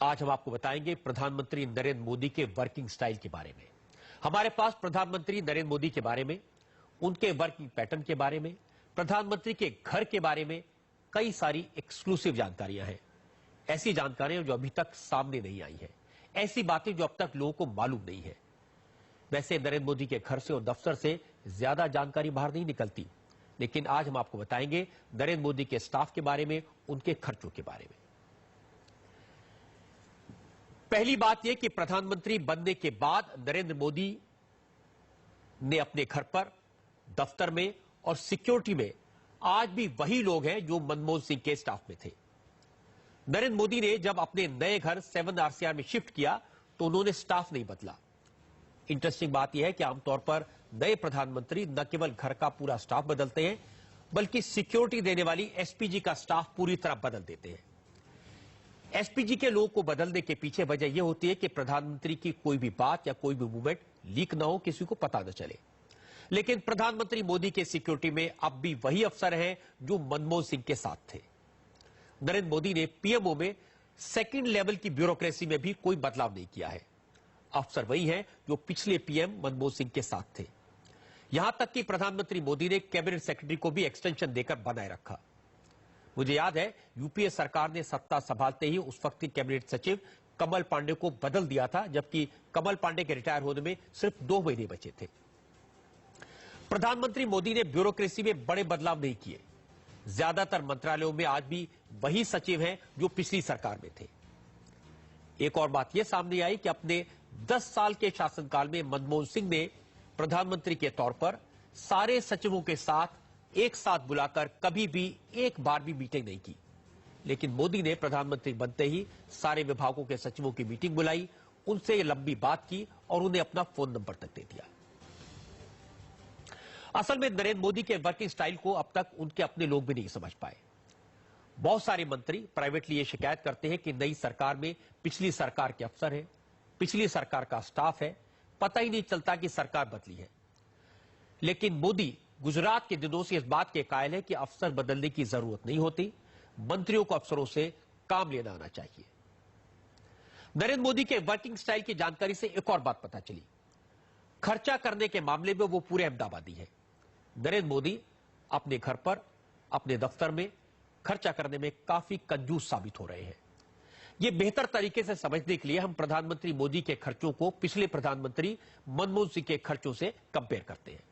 आज हम आपको बताएंगे प्रधानमंत्री नरेंद्र मोदी के वर्किंग स्टाइल के बारे में। हमारे पास प्रधानमंत्री नरेंद्र मोदी के बारे में, उनके वर्किंग पैटर्न के बारे में, प्रधानमंत्री के घर के बारे में कई सारी एक्सक्लूसिव जानकारियां हैं। ऐसी जानकारियां जो अभी तक सामने नहीं आई है, ऐसी बातें जो अब तक लोगों को मालूम नहीं है। वैसे नरेंद्र मोदी के घर से और दफ्तर से ज्यादा जानकारी बाहर नहीं निकलती, लेकिन आज हम आपको बताएंगे नरेंद्र मोदी के स्टाफ के बारे में, उनके खर्चों के बारे में। पहली बात यह कि प्रधानमंत्री बनने के बाद नरेंद्र मोदी ने अपने घर पर, दफ्तर में और सिक्योरिटी में आज भी वही लोग हैं जो मनमोहन सिंह के स्टाफ में थे। नरेंद्र मोदी ने जब अपने नए घर 7 RCR में शिफ्ट किया तो उन्होंने स्टाफ नहीं बदला। इंटरेस्टिंग बात यह है कि आमतौर पर नए प्रधानमंत्री न केवल घर का पूरा स्टाफ बदलते हैं, बल्कि सिक्योरिटी देने वाली एसपीजी का स्टाफ पूरी तरह बदल देते हैं। एसपीजी के लोगों को बदलने के पीछे वजह यह होती है कि प्रधानमंत्री की कोई भी बात या कोई भी मूवमेंट लीक ना हो, किसी को पता न चले। लेकिन प्रधानमंत्री मोदी के सिक्योरिटी में अब भी वही अफसर हैं जो मनमोहन सिंह के साथ थे। नरेंद्र मोदी ने पीएमओ में सेकंड लेवल की ब्यूरोक्रेसी में भी कोई बदलाव नहीं किया है। अफसर वही हैं जो पिछले पीएम मनमोहन सिंह के साथ थे। यहां तक कि प्रधानमंत्री मोदी ने कैबिनेट सेक्रेटरी को भी एक्सटेंशन देकर बनाए रखा। मुझे याद है यूपीए सरकार ने सत्ता संभालते ही उस वक्त के कैबिनेट सचिव कमल पांडे को बदल दिया था, जबकि कमल पांडे के रिटायर होने में सिर्फ 2 महीने बचे थे। प्रधानमंत्री मोदी ने ब्यूरोक्रेसी में बड़े बदलाव नहीं किए। ज्यादातर मंत्रालयों में आज भी वही सचिव हैं जो पिछली सरकार में थे। एक और बात यह सामने आई कि अपने 10 साल के शासनकाल में मनमोहन सिंह ने प्रधानमंत्री के तौर पर सारे सचिवों के साथ एक साथ बुलाकर कभी भी एक बार भी मीटिंग नहीं की। लेकिन मोदी ने प्रधानमंत्री बनते ही सारे विभागों के सचिवों की मीटिंग बुलाई, उनसे लंबी बात की और उन्हें अपना फोन नंबर तक दे दिया। असल में नरेंद्र मोदी के वर्किंग स्टाइल को अब तक उनके अपने लोग भी नहीं समझ पाए। बहुत सारे मंत्री प्राइवेटली ये शिकायत करते हैं कि नई सरकार में पिछली सरकार के अफसर हैं, पिछली सरकार का स्टाफ है, पता ही नहीं चलता कि सरकार बदली है। लेकिन मोदी गुजरात के दिनों से इस बात के कायल है कि अफसर बदलने की जरूरत नहीं होती, मंत्रियों को अफसरों से काम लेना आना चाहिए। नरेंद्र मोदी के वर्किंग स्टाइल की जानकारी से एक और बात पता चली। खर्चा करने के मामले में वो पूरे अहमदाबादी है। नरेंद्र मोदी अपने घर पर, अपने दफ्तर में खर्चा करने में काफी कंजूस साबित हो रहे हैं। ये बेहतर तरीके से समझने के लिए हम प्रधानमंत्री मोदी के खर्चों को पिछले प्रधानमंत्री मनमोहन सिंह के खर्चों से कंपेयर करते हैं।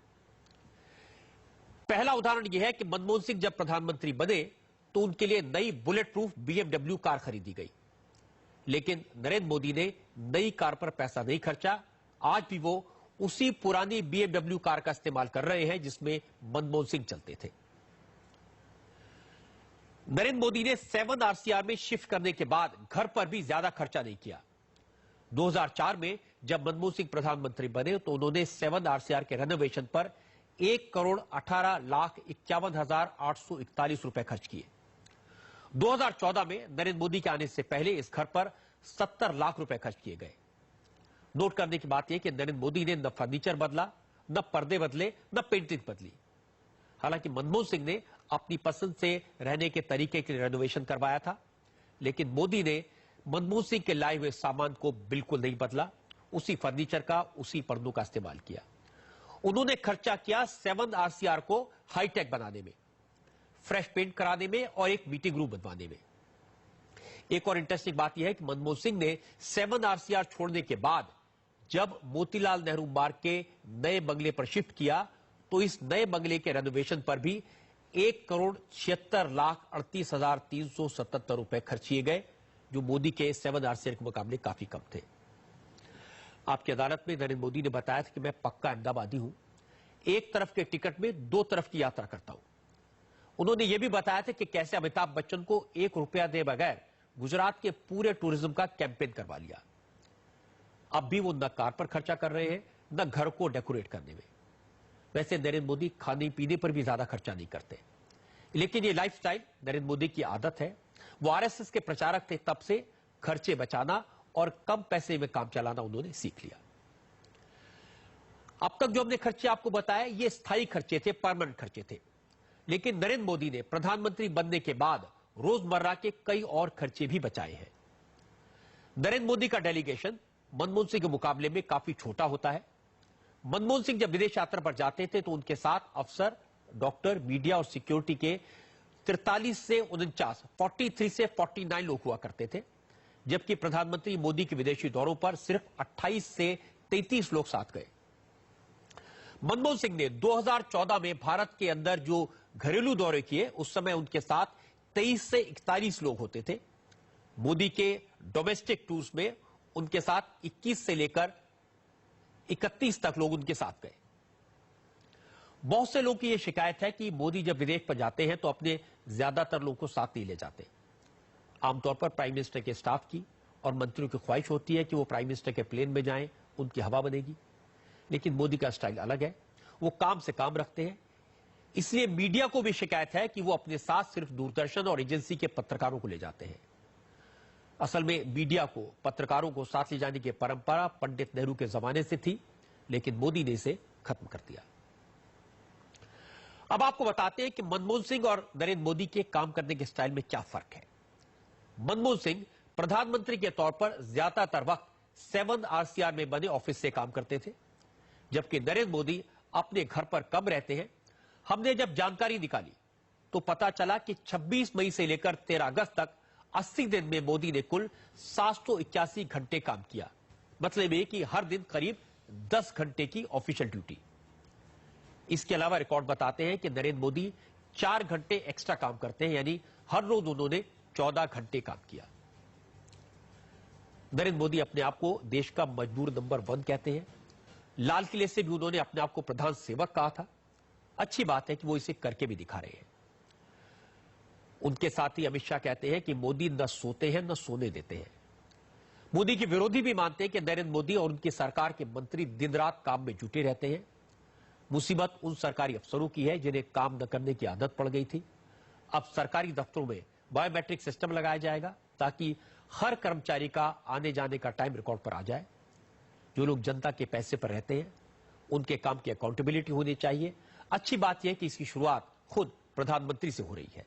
पहला उदाहरण यह है कि मनमोहन सिंह जब प्रधानमंत्री बने तो उनके लिए नई बुलेट प्रूफ BMW कार खरीदी गई। लेकिन नरेंद्र मोदी ने नई कार पर पैसा नहीं खर्चा। आज भी वो उसी पुरानी BMW कार का इस्तेमाल कर रहे हैं जिसमें मनमोहन सिंह चलते थे। नरेंद्र मोदी ने 7 RCR में शिफ्ट करने के बाद घर पर भी ज्यादा खर्चा नहीं किया। 2004 में जब मनमोहन सिंह प्रधानमंत्री बने तो उन्होंने 7 RCR के रेनोवेशन पर 1,18,51,841 रुपए खर्च किए। 2014 में नरेंद्र मोदी के आने से पहले इस घर पर 70 लाख रुपए खर्च किए गए। नोट करने की बात यह कि नरेंद्र मोदी ने न फर्नीचर बदला, न पर्दे बदले, न पेंटिंग बदली। हालांकि मनमोहन सिंह ने अपनी पसंद से रहने के तरीके के रेनोवेशन करवाया था, लेकिन मोदी ने मनमोहन सिंह के लाए हुए सामान को बिल्कुल नहीं बदला। उसी फर्नीचर का, उसी पर्दों का इस्तेमाल किया। उन्होंने खर्चा किया 7 RCR को हाईटेक बनाने में, फ्रेश पेंट कराने में और एक मीटिंग रूम बनवाने में। एक और इंटरेस्टिंग बात यह है कि मनमोहन सिंह ने 7 RCR छोड़ने के बाद जब मोतीलाल नेहरू मार्ग के नए बंगले पर शिफ्ट किया तो इस नए बंगले के रेनोवेशन पर भी 1,76,38,377 रुपए खर्च किए गए, जो मोदी के 7 RCR के मुकाबले काफी कम थे। आपकी अदालत में नरेंद्र मोदी ने बताया था कि मैं पक्का अहमदाबादी हूं, एक तरफ के टिकट में 2 तरफ की यात्रा करता हूं। उन्होंने यह भी बताया था कि कैसे अमिताभ बच्चन को 1 रुपया दे बगैर गुजरात के पूरे टूरिज्म का कैंपेन करवा लिया। अब भी वो न कार पर खर्चा कर रहे हैं, न घर को डेकोरेट करने में। वैसे नरेंद्र मोदी खाने पीने पर भी ज्यादा खर्चा नहीं करते, लेकिन ये लाइफस्टाइल नरेंद्र मोदी की आदत है। वो आरएसएस के प्रचारक थे, तब से खर्चे बचाना और कम पैसे में काम चलाना उन्होंने सीख लिया। अब तक जो हमने खर्चे आपको बताए ये स्थायी खर्चे थे, परमानेंट खर्चे थे। लेकिन नरेंद्र मोदी ने प्रधानमंत्री बनने के बाद रोजमर्रा के कई और खर्चे भी बचाए हैं। नरेंद्र मोदी का डेलीगेशन मनमोहन सिंह के मुकाबले में काफी छोटा होता है। मनमोहन सिंह जब विदेश यात्रा पर जाते थे तो उनके साथ अफसर, डॉक्टर, मीडिया और सिक्योरिटी के 43 से 49, 43 से 49 लोग हुआ करते थे, जबकि प्रधानमंत्री मोदी के विदेशी दौरों पर सिर्फ 28 से 33 लोग साथ गए। मनमोहन सिंह ने 2014 में भारत के अंदर जो घरेलू दौरे किए, उस समय उनके साथ 23 से 41 लोग होते थे। मोदी के डोमेस्टिक टूर्स में उनके साथ 21 से लेकर 31 तक लोग उनके साथ गए। बहुत से लोगों की यह शिकायत है कि मोदी जब विदेश पर जाते हैं तो अपने ज्यादातर लोगों को साथ नहीं ले जाते। आमतौर पर प्राइम मिनिस्टर के स्टाफ की और मंत्रियों की ख्वाहिश होती है कि वो प्राइम मिनिस्टर के प्लेन में जाएं, उनकी हवा बनेगी, लेकिन मोदी का स्टाइल अलग है। वो काम से काम रखते हैं। इसलिए मीडिया को भी शिकायत है कि वो अपने साथ सिर्फ दूरदर्शन और एजेंसी के पत्रकारों को ले जाते हैं। असल में मीडिया को, पत्रकारों को साथ ले जाने की परंपरा पंडित नेहरू के जमाने से थी, लेकिन मोदी ने इसे खत्म कर दिया। अब आपको बताते हैं कि मनमोहन सिंह और नरेंद्र मोदी के काम करने के स्टाइल में क्या फर्क है। मनमोहन सिंह प्रधानमंत्री के तौर पर ज्यादातर वक्त 7 RCR में बने ऑफिस से काम करते थे, जबकि नरेंद्र मोदी अपने घर पर कम रहते हैं। हमने जब जानकारी निकाली तो पता चला कि 26 मई से लेकर 13 अगस्त तक 80 दिन में मोदी ने कुल 781 घंटे काम किया। मतलब ये कि हर दिन करीब 10 घंटे की ऑफिशियल ड्यूटी। इसके अलावा रिकॉर्ड बताते हैं कि नरेंद्र मोदी 4 घंटे एक्स्ट्रा काम करते हैं, यानी हर रोज उन्होंने 14 घंटे काम किया। नरेंद्र मोदी अपने आप को देश का मजदूर नंबर 1 कहते हैं। लाल किले से भी उन्होंने अपने आप को प्रधान सेवक कहा था। अच्छी बात है कि वो इसे करके भी दिखा रहे हैं। उनके साथ ही अमित शाह कहते हैं कि मोदी न सोते हैं न सोने देते हैं। मोदी के विरोधी भी मानते हैं कि नरेंद्र मोदी और उनकी सरकार के मंत्री दिन रात काम में जुटे रहते हैं। मुसीबत उन सरकारी अफसरों की है जिन्हें काम न करने की आदत पड़ गई थी। अब सरकारी दफ्तरों में बायोमेट्रिक सिस्टम लगाया जाएगा ताकि हर कर्मचारी का आने जाने का टाइम रिकॉर्ड पर आ जाए। जो लोग जनता के पैसे पर रहते हैं, उनके काम की अकाउंटेबिलिटी होनी चाहिए। अच्छी बात यह है कि इसकी शुरुआत खुद प्रधानमंत्री से हो रही है।